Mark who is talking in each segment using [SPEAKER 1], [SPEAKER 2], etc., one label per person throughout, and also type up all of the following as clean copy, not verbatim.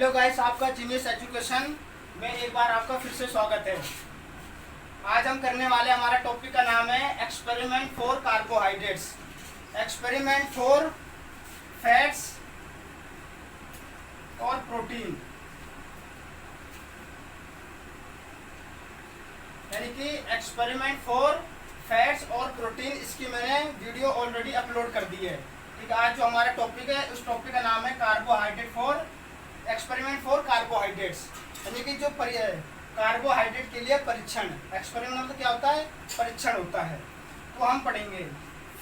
[SPEAKER 1] Hello guys, आपका genius education में एक बार आपका फिर से स्वागत है। आज हम करने वाले हमारा टॉपिक का नाम है experiment for carbohydrates, experiment for fats और प्रोटीन। यानी कि एक्सपेरिमेंट फॉर फैट्स और प्रोटीन, इसकी मैंने वीडियो ऑलरेडी अपलोड कर दी है। ठीक है, आज जो हमारा टॉपिक है उस टॉपिक का नाम है carbohydrate for experiment for carbohydrates, यानी कि जो कार्बोहाइड्रेट के लिए परीक्षण। एक्सपेरिमेंट मतलब क्या होता है? परीक्षण होता है। तो हम पढ़ेंगे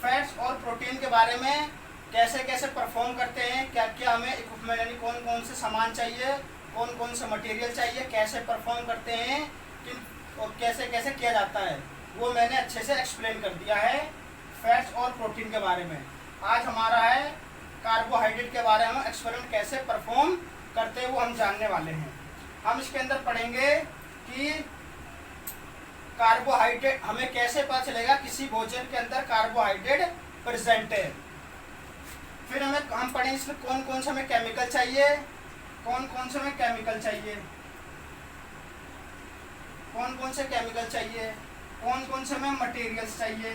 [SPEAKER 1] फैट्स और प्रोटीन के बारे में, कैसे कैसे परफॉर्म करते हैं, क्या क्या हमें इक्विपमेंट यानी कौन कौन से सामान चाहिए, कौन कौन से मटेरियल चाहिए, कैसे परफॉर्म करते हैं, और कैसे कैसे किया जाता है, वो मैंने अच्छे से एक्सप्लेन कर दिया है फैट्स और प्रोटीन के बारे में। आज हमारा है कार्बोहाइड्रेट के बारे में, एक्सपेरिमेंट कैसे परफॉर्म करते हैं वो हम जानने वाले हैं। हम इसके अंदर पढ़ेंगे कि कार्बोहाइड्रेट हमें कैसे पता चलेगा किसी भोजन के अंदर कार्बोहाइड्रेट प्रेजेंट है। फिर हम पढ़ेंगे इसमें कौन कौन से हमें केमिकल चाहिए, कौन कौन से हमें केमिकल चाहिए, कौन कौन से केमिकल चाहिए, कौन कौन से हमें मटेरियल्स चाहिए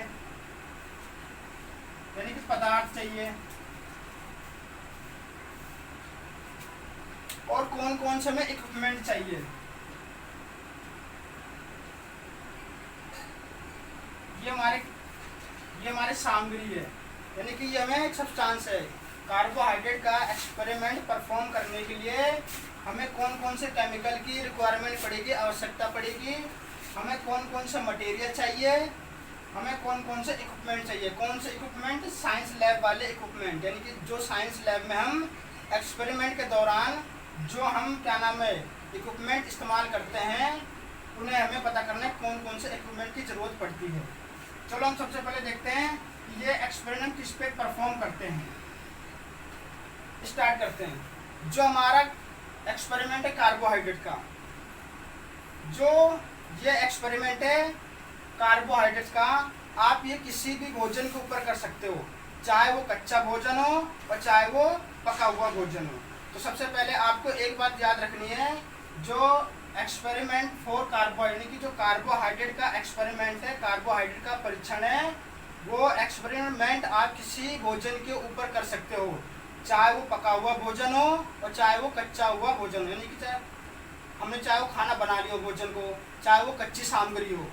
[SPEAKER 1] यानी कि पदार्थ चाहिए, और कौन कौन से हमें इक्विपमेंट चाहिए। ये हमारी सामग्री है, यानी कि ये हमें एक सब्सटेंस है। कार्बोहाइड्रेट का एक्सपेरिमेंट परफॉर्म करने के लिए हमें कौन कौन से केमिकल की रिक्वायरमेंट पड़ेगी, आवश्यकता पड़ेगी, हमें कौन कौन से मटेरियल चाहिए, हमें कौन कौन से इक्विपमेंट चाहिए। कौन से इक्विपमेंट? साइंस लैब वाले इक्विपमेंट, यानी कि जो साइंस लैब में हम एक्सपेरिमेंट के दौरान जो हम क्या नाम है इक्विपमेंट इस्तेमाल करते हैं, उन्हें हमें पता करना है कौन कौन से इक्विपमेंट की ज़रूरत पड़ती है। चलो हम सबसे पहले देखते हैं कि ये एक्सपेरिमेंट किस पे परफॉर्म करते हैं। स्टार्ट करते हैं। जो हमारा एक्सपेरिमेंट है कार्बोहाइड्रेट का, जो ये एक्सपेरिमेंट है कार्बोहाइड्रेट का, आप ये किसी भी भोजन के ऊपर कर सकते हो, चाहे वो कच्चा भोजन हो और चाहे वो पका हुआ भोजन हो। तो सबसे पहले आपको एक बात याद रखनी है, जो एक्सपेरिमेंट फॉर कार्बोहाइड्रेट यानी कि जो कार्बोहाइड्रेट का एक्सपेरिमेंट है, कार्बोहाइड्रेट का परीक्षण है, वो एक्सपेरिमेंट आप किसी भोजन के ऊपर कर सकते हो, चाहे वो पका हुआ भोजन हो और चाहे वो कच्चा हुआ भोजन हो। यानी कि चाहे वो खाना बना लिया हो भोजन को, चाहे वो कच्ची सामग्री हो,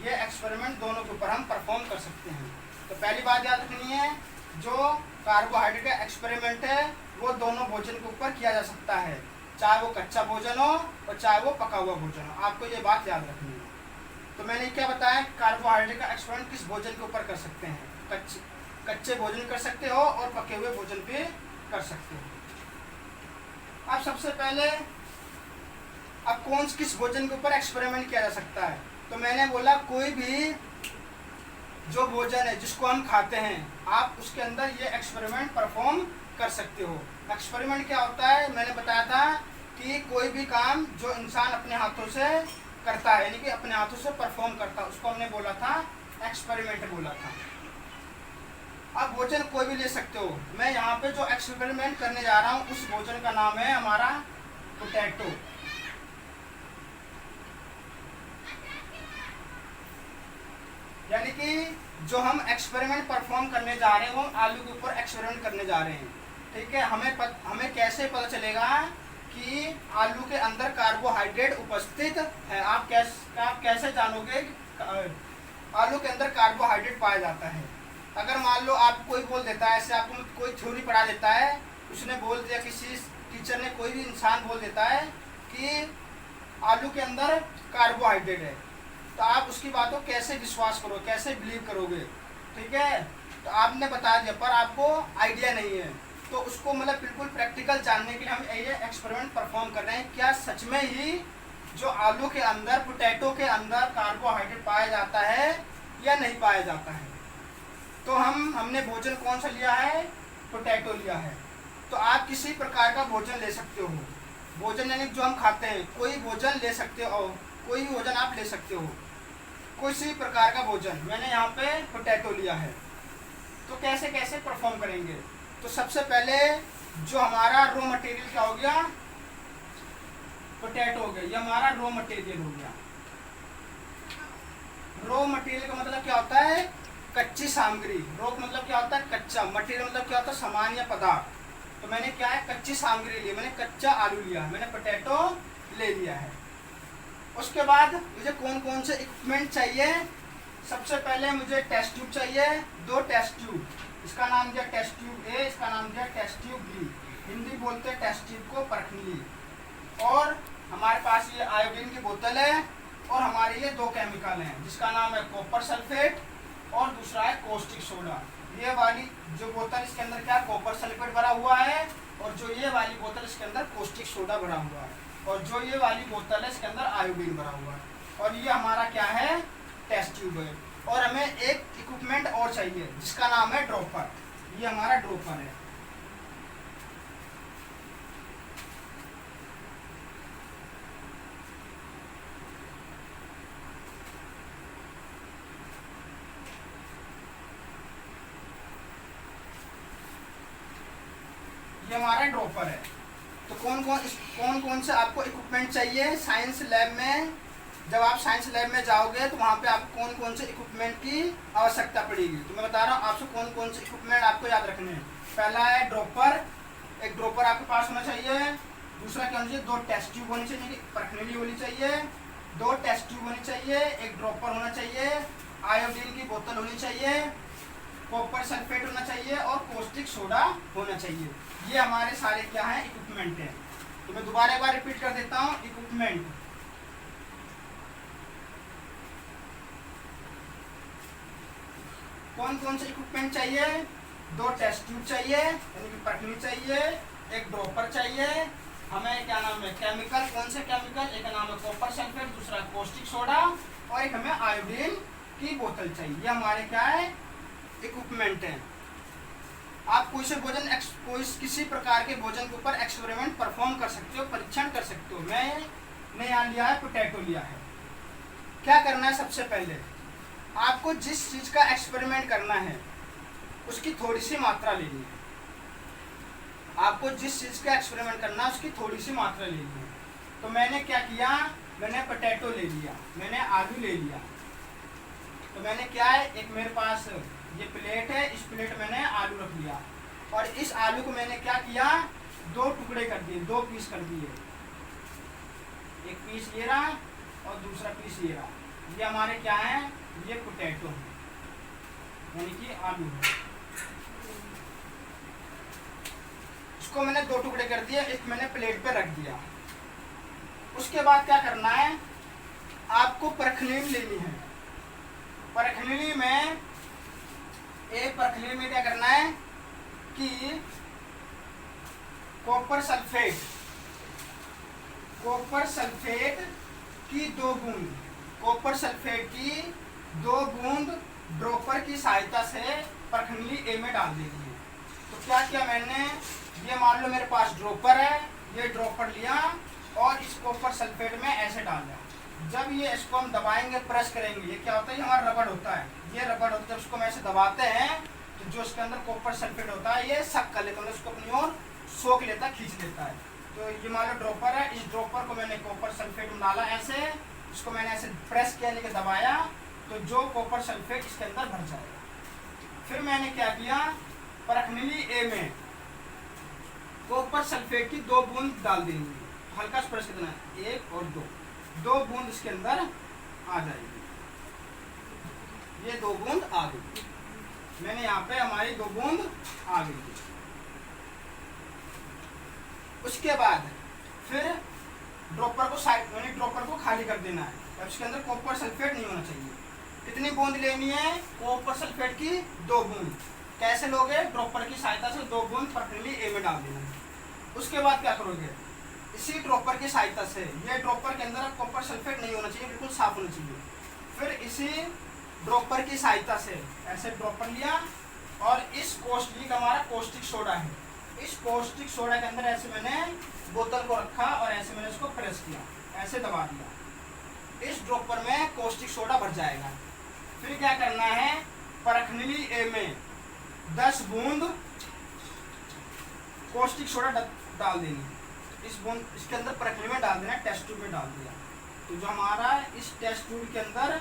[SPEAKER 1] ये एक्सपेरिमेंट दोनों के ऊपर हम परफॉर्म कर सकते हैं। तो पहली बात याद रखनी है, जो कार्बोहाइड्रेट का एक्सपेरिमेंट है वो दोनों भोजन के ऊपर किया जा सकता है, चाहे वो कच्चा भोजन हो और चाहे वो पका हुआ भोजन हो। आपको ये बात याद रखनी है। तो मैंने क्या बताया, कार्बोहाइड्रेट का एक्सपेरिमेंट किस भोजन के ऊपर कर सकते हैं? कच्चे भोजन कर सकते हो और पके हुए भोजन पे कर सकते हो। अब सबसे पहले अब किस भोजन के ऊपर एक्सपेरिमेंट किया जा सकता है? तो मैंने बोला कोई भी जो भोजन है जिसको हम खाते हैं, आप उसके अंदर ये एक्सपेरिमेंट परफॉर्म कर सकते हो। एक्सपेरिमेंट क्या होता है? मैंने बताया था कि कोई भी काम जो इंसान अपने हाथों से करता है, यानी कि अपने हाथों से परफॉर्म करता है, उसको हमने बोला था एक्सपेरिमेंट बोला था। अब भोजन कोई भी ले सकते हो। मैं यहाँ पे जो एक्सपेरिमेंट करने जा रहा हूँ उस भोजन का नाम है हमारा पोटैटो। यानी कि जो हम एक्सपेरिमेंट परफॉर्म करने जा रहे हैं वो आलू के ऊपर एक्सपेरिमेंट करने जा रहे हैं। ठीक है, हमें कैसे पता चलेगा कि आलू के अंदर कार्बोहाइड्रेट उपस्थित है? आप कैसे जानोगे आलू के अंदर कार्बोहाइड्रेट पाया जाता है? अगर मान लो आप कोई बोल देता है, ऐसे आपको कोई थ्योरी पढ़ा देता है, उसने बोल दिया, किसी टीचर ने, कोई भी इंसान बोल देता है कि आलू के अंदर कार्बोहाइड्रेट है, तो आप उसकी बात को कैसे विश्वास करोगे, कैसे बिलीव करोगे? ठीक है, तो आपने बता दिया पर आपको आइडिया नहीं है, तो उसको मतलब बिल्कुल प्रैक्टिकल जानने के लिए हम ये एक्सपेरिमेंट परफॉर्म कर रहे हैं। क्या सच में ही जो आलू के अंदर, पोटैटो के अंदर कार्बोहाइड्रेट पाया जाता है या नहीं पाया जाता है? तो हमने भोजन कौन सा लिया है? पोटैटो लिया है। तो आप किसी प्रकार का भोजन ले सकते हो। भोजन यानी जो हम खाते हैं, कोई भोजन ले सकते हो, कोई भी भोजन आप ले सकते हो, किसी प्रकार का भोजन। मैंने यहाँ पे पोटैटो लिया है। तो कैसे कैसे परफॉर्म करेंगे? तो सबसे पहले जो हमारा रॉ मटेरियल क्या हो गया? पोटैटो हो गया, ये हमारा रॉ मटेरियल हो गया। रॉ मटेरियल का मतलब क्या होता है? कच्ची सामग्री। रॉ का मतलब क्या होता है? कच्चा। मटेरियल मतलब क्या होता है? सामान या पदार्थ। तो मैंने क्या है? कच्ची सामग्री ली, मैंने कच्चा आलू लिया, मैंने पोटैटो ले लिया है। उसके बाद मुझे कौन कौन से इक्विपमेंट चाहिए? सबसे पहले मुझे टेस्ट ट्यूब चाहिए, 2 टेस्ट ट्यूब। इसका नाम दिया टेस्ट ट्यूब ए, इसका नाम दिया टेस्ट ट्यूब बी। हिंदी बोलते हैं टेस्ट ट्यूब को परखनीली। और हमारे पास ये आयोडीन की बोतल है, और हमारे ये 2 केमिकल हैं, जिसका नाम है कॉपर सल्फेट और दूसरा है कॉस्टिक सोडा। ये वाली जो बोतल, इसके अंदर क्या कॉपर सल्फेट भरा हुआ है, और जो ये वाली बोतल इसके अंदर कॉस्टिक सोडा भरा हुआ है, और जो ये वाली बोतल है इसके अंदर आयोडीन भरा हुआ है। और ये हमारा क्या है? टेस्ट ट्यूब है। और हमें एक इक्विपमेंट और चाहिए जिसका नाम है ड्रॉपर। ये हमारा ड्रॉपर है। ये हमारा ड्रॉपर है। तो कौन कौन से आपको इक्विपमेंट चाहिए साइंस लैब में? जब आप साइंस लैब में जाओगे तो वहाँ पे आपको कौन कौन से इक्विपमेंट की आवश्यकता पड़ेगी। तो मैं बता रहा हूँ आपसे कौन कौन से इक्विपमेंट आपको याद रखने हैं। पहला है ड्रॉपर, एक ड्रॉपर आपके पास होना चाहिए। दूसरा क्या होना चाहिए? 2 टेस्ट ट्यूब होनी चाहिए, परखनीली होनी चाहिए, 2 टेस्ट ट्यूब होनी चाहिए, एक ड्रॉपर होना चाहिए, आयोडीन की बोतल होनी चाहिए, कॉपर सल्फेट होना चाहिए, और कॉस्टिक सोडा होना चाहिए। ये हमारे सारे क्या हैं? इक्विपमेंट हैं। तो मैं दोबारा एक बार रिपीट कर देता हूँ। इक्विपमेंट, कौन कौन से इक्विपमेंट चाहिए? 2 टेस्ट ट्यूब चाहिए यानी कि परखनी चाहिए, एक ड्रॉपर चाहिए, हमें क्या नाम है? केमिकल। कौन से केमिकल? एक का नाम है कॉपर सल्फेट, दूसरा कॉस्टिक सोडा, और एक हमें आयोडीन की बोतल चाहिए। ये हमारे क्या है? इक्विपमेंट है। आप कोई किसी प्रकार के भोजन के ऊपर एक्सपेरिमेंट परफॉर्म कर सकते हो, परीक्षण कर सकते हो। मैंने यहाँ लिया है पोटैटो लिया है। क्या करना है? सबसे पहले आपको जिस चीज का एक्सपेरिमेंट करना है उसकी थोड़ी सी मात्रा लेनी है। आपको जिस चीज का एक्सपेरिमेंट करना है उसकी थोड़ी सी मात्रा लेनी है। तो मैंने क्या किया? मैंने पोटैटो ले लिया, मैंने आलू ले लिया। तो मैंने क्या है? एक मेरे पास ये प्लेट है, इस प्लेट मैंने आलू रख लिया, और इस आलू को मैंने क्या किया? 2 टुकड़े कर दिए, 2 पीस कर दिए। एक पीस ये रहा और दूसरा पीस ये रहा। ये हमारे क्या है? ये पोटैटो है, यानी कि आलू है। इसको मैंने 2 टुकड़े कर दिए, एक मैंने प्लेट पे रख दिया। उसके बाद क्या करना है? आपको परखनीली लेनी है। परखनीली में क्या करना है कि कॉपर सल्फेट की 2 बूंद, कॉपर सल्फेट की 2 बूंद ड्रॉपर की सहायता से परखनीली ए में डाल देनी है। तो क्या किया मैंने? ये मान लो मेरे पास ड्रॉपर है, ये ड्रॉपर लिया और इस कॉपर सल्फेट में ऐसे डाल दिया। जब ये इसको हम दबाएंगे, प्रेस करेंगे, ये क्या होता है? ये हमारा रबड़ होता है। ये रबड़ होता है, उसको हम ऐसे दबाते हैं तो जो इसके अंदर कॉपर सल्फेट होता है ये सक कर लेता है, उसको अपनी ओर सोख लेता है, खींच लेता है। तो ये मान लो ड्रॉपर है, इस ड्रॉपर को मैंने कॉपर सल्फेट में डाला ऐसे, इसको मैंने ऐसे प्रेस किया, लेके दबाया, तो जो कॉपर सल्फेट इसके अंदर भर जाएगा। फिर मैंने क्या किया? परखनीली ए में कॉपर सल्फेट की 2 बूंद डाल देंगे, हल्का स्पर्श करना है, 1 और 2 बूंद इसके अंदर आ जाएगी। ये 2 बूंद आ गई, मैंने यहाँ पे हमारी 2 बूंद आ गई। उसके बाद फिर ड्रॉपर को साइड, मैंने ड्रॉपर को खाली कर देना है, अब इसके अंदर कॉपर सल्फेट नहीं होना चाहिए। कितनी बूंद लेनी है? कॉपर सल्फेट की 2 बूंद। कैसे लोगे? ड्रॉपर की सहायता से 2 बूंद परखनीली ए में डाल देना है। उसके बाद क्या करोगे? इसी ड्रॉपर की सहायता से, ये ड्रॉपर के अंदर कॉपर सल्फेट नहीं होना चाहिए, बिल्कुल साफ होना चाहिए। फिर इसी ड्रॉपर की सहायता से ऐसे ड्रॉपर लिया और इस कॉस्टिक, हमारा कॉस्टिक सोडा है, इस कॉस्टिक सोडा के अंदर ऐसे मैंने बोतल को रखा और ऐसे मैंने इसको प्रेस किया, ऐसे दबा दिया। इस ड्रॉपर में कॉस्टिक सोडा भर जाएगा। फिर क्या करना है? परखनीली ए में 10 बूंद कॉस्टिक सोडा डाल देनी। इस बूंद इसके अंदर परखनीली में डाल देना टेस्ट में डाल दिया। तो जो हमारा इस टेस्ट ट्यूब के अंदर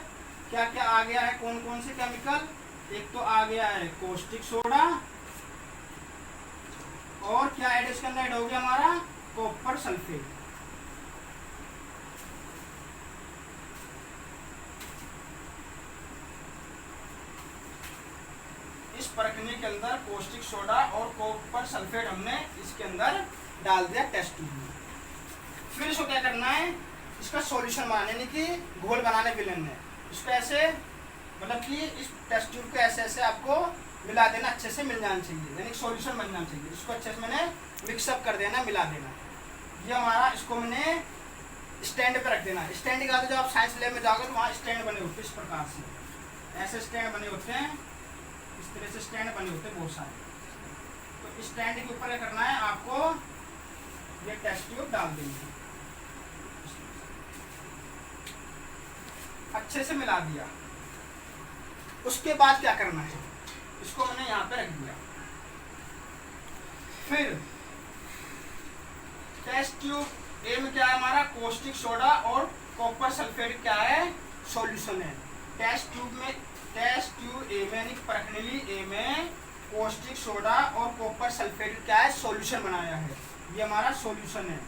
[SPEAKER 1] क्या क्या आ गया है, कौन कौन से केमिकल, एक तो आ गया है कोस्टिक सोडा, और क्या ऐड इसके अंदर ऐड हो गया हमारा कॉपर सल्फेट। इस परखने के अंदर कोस्टिक सोडा और कॉपर सल्फेट हमने इसके अंदर डाल दिया टेस्ट ट्यूब में। फिर इसको क्या करना है, इसका सॉल्यूशन बनाने, यानी कि घोल बनाने विलेन में। इसको ऐसे मतलब कि इस टेस्ट ट्यूब को ऐसे ऐसे आपको मिला देना, अच्छे से मिल जाना चाहिए, यानी सॉल्यूशन बन जाना चाहिए। इसको अच्छे से मैंने मिक्सअप कर देना, मिला देना। ये हमारा, इसको मैंने स्टैंड पे रख देना। स्टैंड का जब आप साइंस लैब में जाओगे तो वहाँ स्टैंड बने होते हैं इस प्रकार से, ऐसे स्टैंड बने होते हैं, इस तरह से स्टैंड बने होते हैं बहुत सारे। तो स्टैंड के ऊपर क्या करना है आपको, ये टेस्ट ट्यूब डाल देंगे, अच्छे से मिला दिया। उसके बाद क्या करना है, इसको मैंने यहाँ पे रख दिया। फिर टेस्ट ट्यूब ए में क्या है हमारा, कॉस्टिक सोडा और कॉपर सल्फेट क्या है, सॉल्यूशन है। टेस्ट ट्यूब ए में यानी प्रखनली ए में कॉस्टिक सोडा और कॉपर सल्फेट क्या है, सॉल्यूशन बनाया है। ये हमारा सॉल्यूशन है,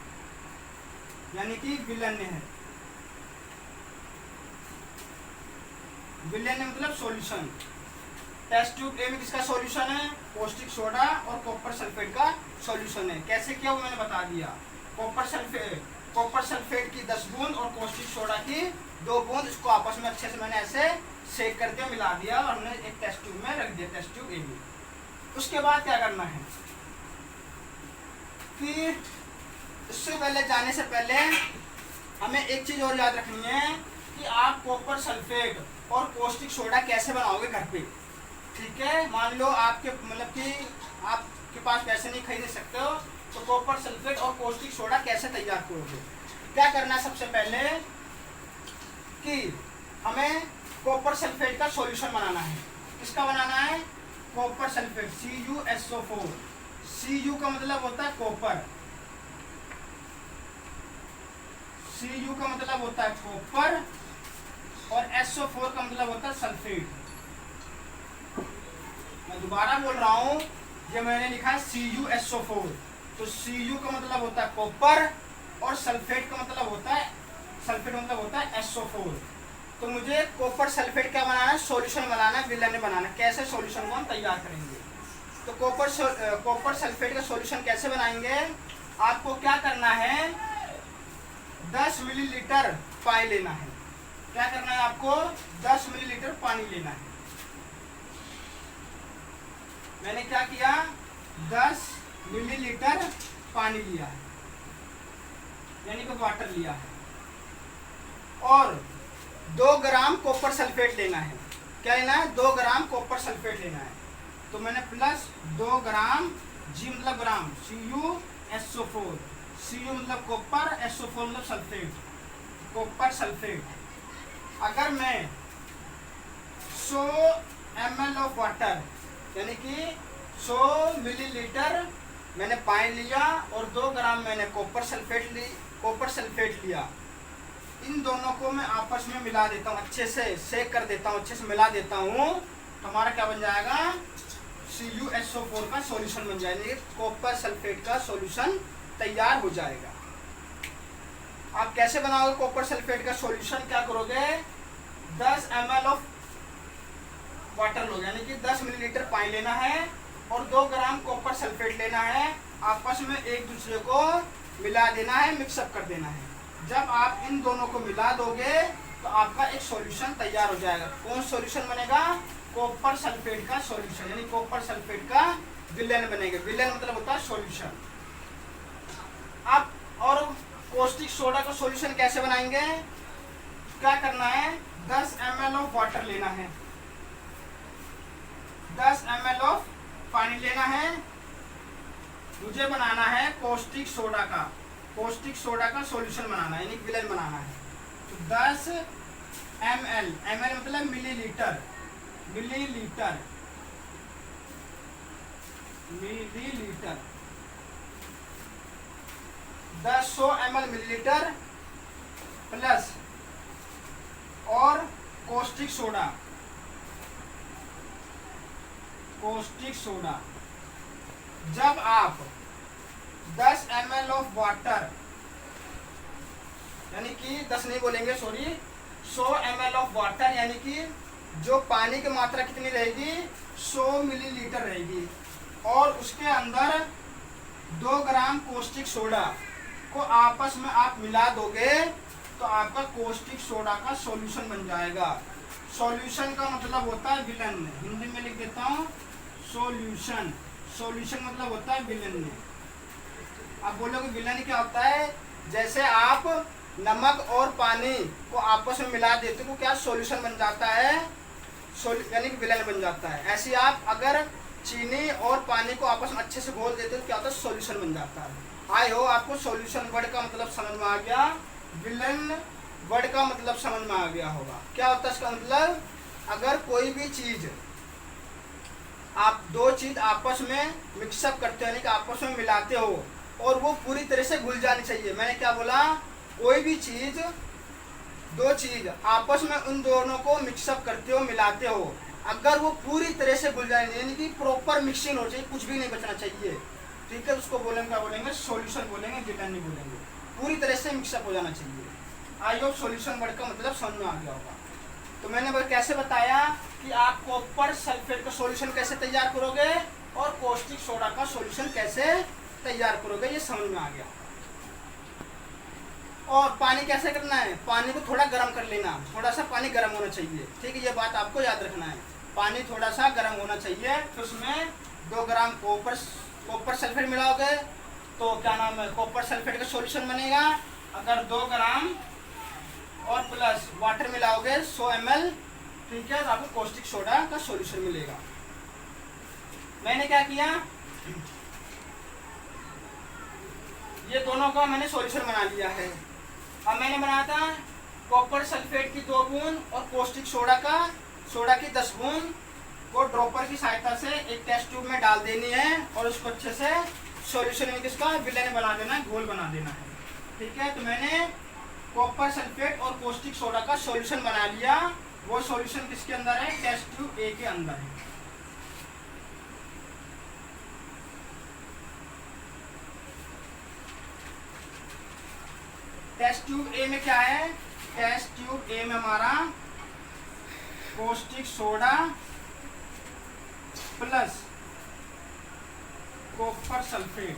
[SPEAKER 1] यानी कि विलयन है। विलयन मतलब सॉल्यूशन। टेस्ट ट्यूब ए में किसका सॉल्यूशन है, कॉस्टिक सोडा और कॉपर सल्फेट का सॉल्यूशन है। कैसे किया वो मैंने बता दिया। कॉपर सल्फेट की 10 बूंद और कॉस्टिक सोडा की 2 बूंद, इसको आपस में अच्छे से मैंने ऐसे शेक करके मिला दिया और हमने एक टेस्ट ट्यूब में रख दिया, टेस्ट ट्यूब ए में। उसके बाद क्या करना है कि इससे पहले जाने से पहले हमें एक चीज और याद रखनी है कि आप कॉपर सल्फेट और कॉस्टिक सोडा कैसे बनाओगे घर पे। ठीक है, मान लो आपके मतलब कि आपके पास पैसे नहीं खरीद सकते हो, तो कॉपर सल्फेट और कॉस्टिक सोडा कैसे तैयार करोगे। क्या करना है सबसे पहले कि हमें कॉपर सल्फेट का सॉल्यूशन बनाना है। किसका बनाना है, कॉपर सल्फेट, CuSO4। Cu का मतलब होता है कॉपर, Cu का मतलब होता है कॉपर, और SO4 का मतलब होता है सल्फेट। मैं दोबारा बोल रहा हूँ, ये मैंने लिखा है CuSO4। तो Cu का मतलब होता है कॉपर और सल्फेट का मतलब होता है SO4। तो मुझे कॉपर सल्फेट क्या बनाना है, सॉल्यूशन बनाना है, विलयन बनाना है। कैसे सॉल्यूशन को हम तैयार करेंगे, तो कॉपर सल्फेट का सॉल्यूशन कैसे बनाएंगे, आपको क्या करना है, 10 मिलीलीटर पानी लेना है। क्या करना है आपको, 10 मिलीलीटर पानी लेना है। मैंने क्या किया, 10 मिलीलीटर पानी लिया है, यानी कि वाटर लिया है, और 2 ग्राम कॉपर सल्फेट लेना है। क्या लेना है, 2 ग्राम कॉपर सल्फेट लेना है। तो मैंने प्लस 2 ग्राम, G मतलब ग्राम, CuSO4, Cu मतलब कॉपर, SO4 मतलब सल्फेट, कॉपर सल्फेट। अगर मैं 100 ml ऑफ वाटर, यानी कि 100 मिलीलीटर मैंने पानी लिया और 2 ग्राम मैंने कॉपर सल्फेट लिया, इन दोनों को मैं आपस में मिला देता हूँ, अच्छे से शेक कर देता हूँ, अच्छे से मिला देता हूँ, तो हमारा क्या बन जाएगा, CuSO4 का सॉल्यूशन बन जाएगा, कॉपर सल्फेट का सॉल्यूशन तैयार हो जाएगा। आप कैसे बनाओगे कॉपर सल्फेट का सॉल्यूशन, क्या करोगे, 10 ml ऑफ वाटर लोगे, यानी कि 10 मिलीलीटर पानी लेना है और 2 ग्राम कॉपर सल्फेट लेना है, आपस में एक दूसरे को मिला देना है, मिक्सअप कर देना है। जब आप इन दोनों को मिला दोगे तो आपका एक सॉल्यूशन तैयार हो जाएगा। कौन सॉल्यूशन बनेगा, कॉपर सल्फेट का सॉल्यूशन, यानी कॉपर सल्फेट का विलयन बनेगा। विलयन मतलब होता है सॉल्यूशन। आप और कॉस्टिक सोडा का सॉल्यूशन कैसे बनाएंगे, क्या करना है, 10 ml ऑफ वाटर लेना है, 10 ml ऑफ पानी लेना है, मुझे बनाना है कॉस्टिक सोडा का सॉल्यूशन बनाना है, यानी विलयन बनाना है। तो 10 ml मतलब मिलीलीटर, 100 ml मिलीलीटर प्लस और कोस्टिक सोडा, कोस्टिक सोडा, जब आप 10 ml ऑफ वाटर, यानी कि 10 नहीं बोलेंगे सॉरी, 100 ml ऑफ वाटर, यानी कि जो पानी की मात्रा कितनी रहेगी, 100 मिलीलीटर रहेगी, और उसके अंदर 2 ग्राम कोस्टिक सोडा को आपस में आप मिला दोगे तो आपका कोस्टिक सोडा का सॉल्यूशन बन जाएगा। सॉल्यूशन का मतलब होता है विलन, हिंदी में लिख देता हूँ सॉल्यूशन। सॉल्यूशन मतलब होता है विलन। आप बोलोगे विलन क्या होता है? जैसे आप नमक और पानी को आपस में मिला देते हो क्या सॉल्यूशन बन जाता है, यानी कि विलन बन जाता है। ऐसे आप अगर चीनी और पानी को आपस में अच्छे से घोल देते हो क्या होता है, सॉल्यूशन बन जाता है। आई हो आपको सॉल्यूशन वर्ड का मतलब समझ में आ गया, विलन वर्ड का मतलब समझ में आ गया होगा। क्या होता है इसका मतलब, अगर कोई भी चीज आप 2 चीज आपस में मिक्सअप करते हो, यानी कि आपस में मिलाते हो और वो पूरी तरह से घुल जानी चाहिए। मैंने क्या बोला, कोई भी चीज 2 चीज आपस में उन दोनों को मिक्सअप करते हो, मिलाते हो, अगर वो पूरी तरह से घुल जाए, यानी कि प्रॉपर मिक्सिंग हो चाहिए, कुछ भी नहीं बचना चाहिए, ठीक है, उसको बोलेंगे क्या बोलेंगे, सॉल्यूशन बोलेंगे, विलन नहीं बोलेंगे। पूरी तरह से मिक्सअप हो जाना चाहिए। आई होप सॉल्यूशन वर्ड का मतलब समझ में आ गया होगा। तो मैंने कैसे बताया कि आप कॉपर सल्फेट का सॉल्यूशन कैसे तैयार करोगे और कोस्टिक सोडा का सॉल्यूशन कैसे तैयार करोगे, ये समझ में आ गया। और पानी कैसे करना है, पानी को थोड़ा गर्म कर लेना, थोड़ा सा पानी गर्म होना चाहिए, ठीक है, ये बात आपको याद रखना है। पानी थोड़ा सा गर्म होना चाहिए, फिर उसमें 2 ग्राम कॉपर सल्फेट मिलाओगे तो क्या नाम है, कॉपर सल्फेट का सॉल्यूशन बनेगा। अगर 2 ग्राम और प्लस वाटर मिलाओगे 100 ml, ठीक है, तो आपको कोस्टिक सोडा का सॉल्यूशन मिलेगा। मैंने क्या किया, ये दोनों का मैंने सॉल्यूशन बना लिया है। अब मैंने बनाया था कॉपर सल्फेट की 2 बूंद और कोस्टिक सोडा की 10 बूंद को ड्रॉपर की सहायता से एक टेस्ट ट्यूब में डाल देनी है और उसको अच्छे से सॉल्यूशन में किसका विलन बना देना है, घोल बना देना है, ठीक है। तो मैंने कॉपर सल्फेट और कोस्टिक सोडा का सॉल्यूशन बना लिया। वो सॉल्यूशन किसके अंदर है, टेस्ट ट्यूब ए के अंदर है। टेस्ट ट्यूब ए में क्या है, टेस्ट ट्यूब ए में हमारा कोस्टिक सोडा प्लस कॉपर सल्फेट,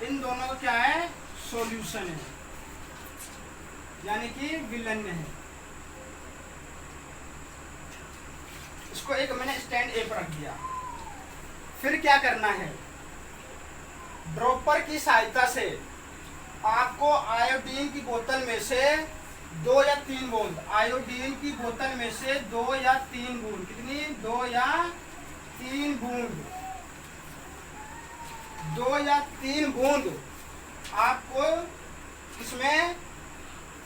[SPEAKER 1] इन दोनों का क्या है, सॉल्यूशन है, यानी कि विलन है। इसको एक मैंने स्टैंड ए पर रख दिया। फिर क्या करना है, ड्रॉपर की सहायता से आपको आयोडीन की बोतल में से 2 या 3 बूंद, आयोडीन की बोतल में से 2 या 3 बूंद, कितनी, 2 या 3 बूंद, 2 या 3 बूंद आपको इसमें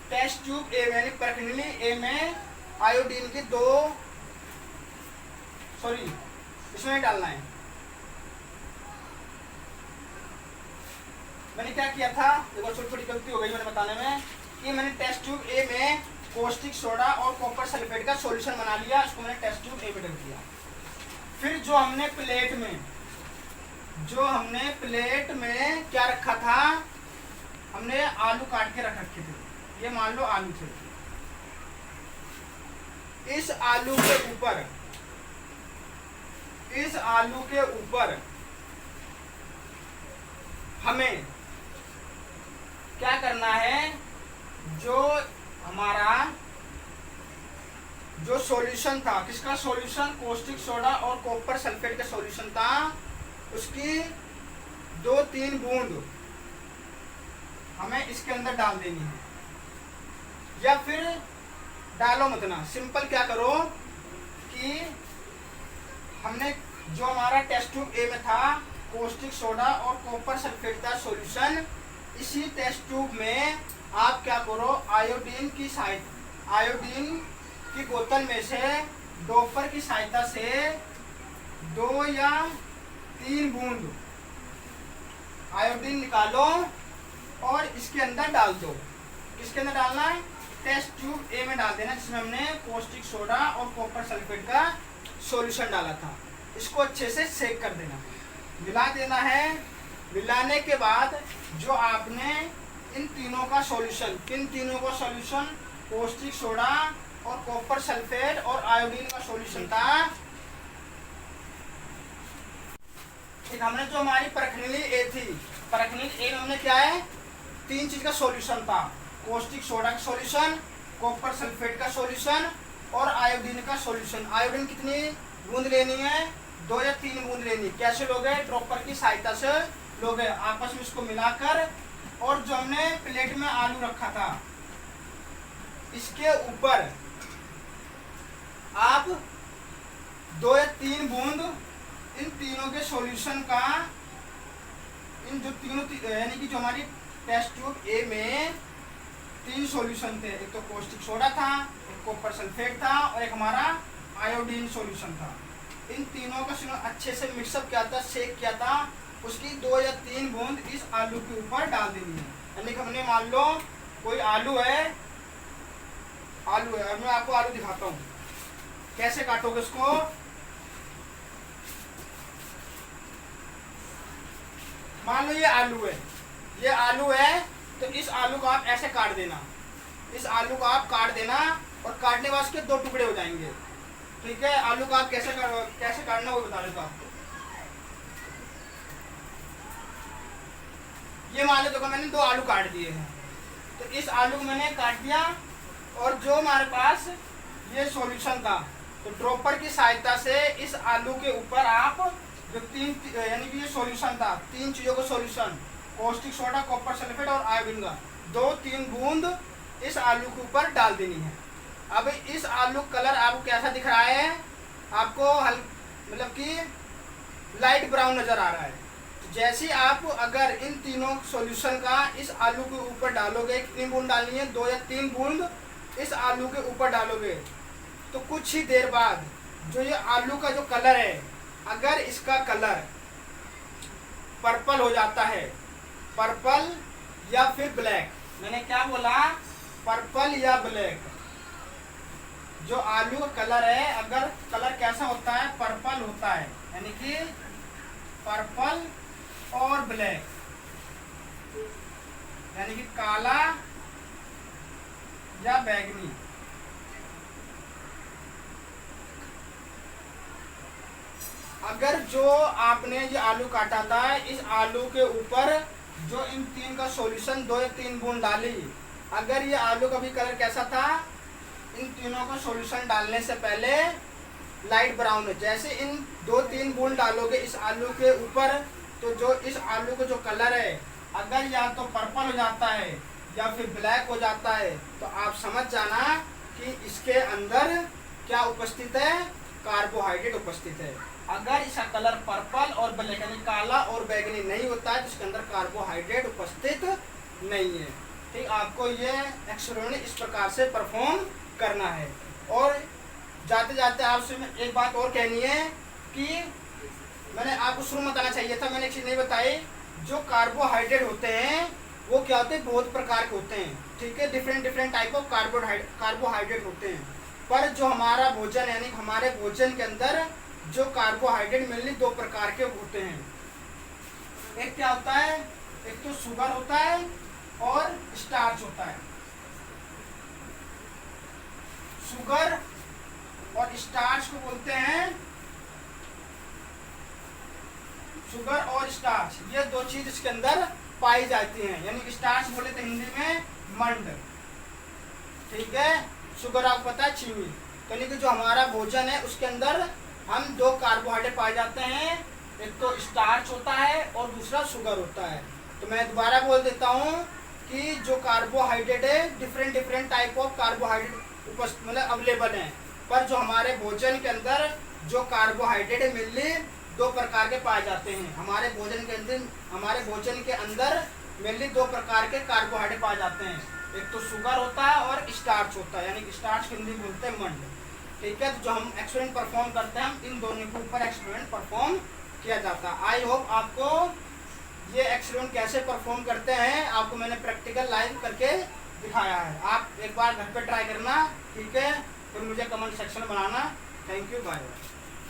[SPEAKER 1] टेस्ट ट्यूब ए यानी प्रकनली ए में आयोडीन की इसमें डालना है। मैंने क्या किया था, एक और छोटी गलती हो गई मैंने बताने में, कि मैंने टेस्ट ट्यूब ए में कोस्टिक सोडा और कॉपर सल्फेट का सॉल्यूशन बना लिया, इसको मैंने टेस्ट ट्यूब ए में रख दिया। फिर जो हमने प्लेट में क्या रखा था, हमने आलू काट के रख रखे थे, ये मान लो आलू थे। इस आलू के ऊपर हमें क्या करना है, जो हमारा जो सॉल्यूशन था, किसका सॉल्यूशन, कोस्टिक सोडा और कॉपर सल्फेट का सॉल्यूशन था, उसकी 2-3 बूंद हमें इसके अंदर डाल देनी है। या फिर डालो मत ना, सिंपल क्या करो कि हमने जो हमारा टेस्ट ट्यूब ए में था कोस्टिक सोडा और कॉपर सल्फेट का सॉल्यूशन, इसी टेस्ट ट्यूब में आप क्या करो, आयोडीन की बोतल में से ड्रॉपर की सहायता से 2 या 3 बूंद आयोडीन निकालो और इसके अंदर डाल दो। किसके अंदर डालना है? टेस्ट ट्यूब ए में डाल देना, जिसमें हमने पौष्टिक सोडा और कॉपर सल्फेट का सॉल्यूशन डाला था। इसको अच्छे से सेक कर देना, मिला देना है। मिलाने के बाद जो आपने इन तीनों का सॉल्यूशन, किन तीनों का सॉल्यूशन, पौष्टिक सोडा और कॉपर सल्फेट और आयोडीन का सॉल्यूशन था। एक हमने जो हमारी परखनीली ए थी, परखनीली ए में हमने क्या है, 3 चीज का सॉल्यूशन था, पौष्टिक सोडा का सॉल्यूशन, कॉपर सल्फेट का सॉल्यूशन और आयोडीन का सॉल्यूशन। आयोडीन कितनी बूंद लेनी है? 2 या 3 बूंद लेनी। कैसे लोगे? ड्रॉपर की सहायता से लोगे, आपस में इसको मिलाकर। और जो हमने प्लेट में आलू रखा था, इसके ऊपर आप 2 या 3 बूंद इन तीनों के सॉल्यूशन का, इन जो तीनों यानी कि जो हमारी टेस्ट ट्यूब ए में 3 सॉल्यूशन थे, एक तो पौष्टिक सोडा था, एक कॉपर सल्फेट था और एक हमारा आयोडीन सॉल्यूशन था। इन तीनों का अच्छे से मिक्सअप किया था, सेक किया था। उसकी 2 या 3 बूंद इस आलू के ऊपर डाल देनी है। यानी कि हमने मान लो कोई आलू है, अब मैं आपको आलू दिखाता हूँ कैसे काटोगे इसको। मान लो ये आलू है, ये आलू है, तो इस आलू को आप ऐसे काट देना, इस आलू को आप काट देना और काटने के बाद इसके 2 टुकड़े हो जाएंगे। ठीक है, आलू को आप कैसे काटना वो बता देता आपको। ये मान लो देखो मैंने 2 आलू काट दिए हैं, तो इस आलू को मैंने काट दिया और जो हमारे पास ये सॉल्यूशन था, तो ड्रॉपर की सहायता से इस आलू के ऊपर आप जो 3 यानी कि ये सॉल्यूशन था, 3 चीजों का सॉल्यूशन, पौष्टिक सोडा, कॉपर सल्फेट और आयोडीन का, 2-3 बूंद इस आलू के ऊपर डाल देनी है। अब इस आलू कलर आपको कैसा दिख रहा है? आपको मतलब कि लाइट ब्राउन नजर आ रहा है। तो जैसे आप अगर इन तीनों सॉल्यूशन का इस आलू के ऊपर डालोगे, कितनी बूंद डालनी है? 2 या 3 बूंद इस आलू के ऊपर डालोगे, तो कुछ ही देर बाद जो ये आलू का जो कलर है, अगर इसका कलर पर्पल हो जाता है, पर्पल या फिर ब्लैक, मैंने क्या बोला? पर्पल या ब्लैक। जो आलू का कलर है, अगर कलर कैसा होता है? पर्पल होता है, यानी कि पर्पल और ब्लैक, यानी कि काला या बैंगनी। अगर जो आपने ये आलू काटा था, इस आलू के ऊपर जो इन 3 का सॉल्यूशन 2 या 3 बूंद डाली, अगर ये आलू का भी कलर कैसा था? इन तीनों का सॉल्यूशन डालने से पहले लाइट ब्राउन है। जैसे इन 2-3 बूंद डालोगे इस आलू के ऊपर, तो जो इस आलू का जो कलर है, अगर या तो पर्पल हो जाता है या फिर ब्लैक हो जाता है, तो आप समझ जाना कि इसके अंदर क्या उपस्थित है? कार्बोहाइड्रेट उपस्थित है। अगर इसका कलर पर्पल और ब्लैक यानी काला और बैंगनी नहीं होता है, तो इसके अंदर कार्बोहाइड्रेट उपस्थित नहीं है। ठीक, आपको ये एक्सपेरिमेंट इस प्रकार से परफॉर्म करना है। और जाते जाते आपसे एक बात और कहनी है कि मैंने आपको शुरू में बताना चाहिए था, मैंने एक चीज़ नहीं बताई। जो कार्बोहाइड्रेट होते हैं वो क्या होते हैं? बहुत प्रकार के होते हैं। ठीक है, डिफरेंट टाइप ऑफ कार्बोहाइड्रेट होते हैं। पर जो हमारा भोजन यानी हमारे भोजन के अंदर जो कार्बोहाइड्रेट मेनली 2 प्रकार के होते हैं। एक क्या होता है? एक तो शुगर होता है और स्टार्च होता है। शुगर और स्टार्च को बोलते हैं, शुगर और स्टार्च, ये 2 चीज इसके अंदर पाई जाती हैं। यानी स्टार्च बोले तो हिंदी में मंड, ठीक है। शुगर आपको पता है चीनी। तो यानी कि जो हमारा भोजन है उसके अंदर हम 2 कार्बोहाइड्रेट पाए जाते हैं, एक तो स्टार्च होता है और दूसरा शुगर होता है। तो मैं दोबारा बोल देता हूँ कि जो कार्बोहाइड्रेट है, डिफरेंट टाइप ऑफ कार्बोहाइड्रेट मतलब अवेलेबल हैं। पर जो हमारे भोजन के अंदर जो कार्बोहाइड्रेट है मेनली 2 प्रकार के पाए जाते हैं। हमारे भोजन के अंदर मेनली 2 प्रकार के कार्बोहाइड्रेट पाए जाते हैं, एक तो शुगर होता है और स्टार्च होता है, यानी कि स्टार्च को हिंदी बोलते हैं मंड। ठीक है, तो जो हम एक्सपेरिमेंट परफॉर्म करते हैं, हम इन दोनों के ऊपर एक्सपेरिमेंट परफॉर्म किया जाता है। आई होप आपको ये एक्सपेरिमेंट कैसे परफॉर्म करते हैं आपको मैंने प्रैक्टिकल लाइव करके दिखाया है। आप एक बार घर पे ट्राई करना, ठीक है, फिर मुझे कमेंट सेक्शन में बनाना। Thank you, bye bye.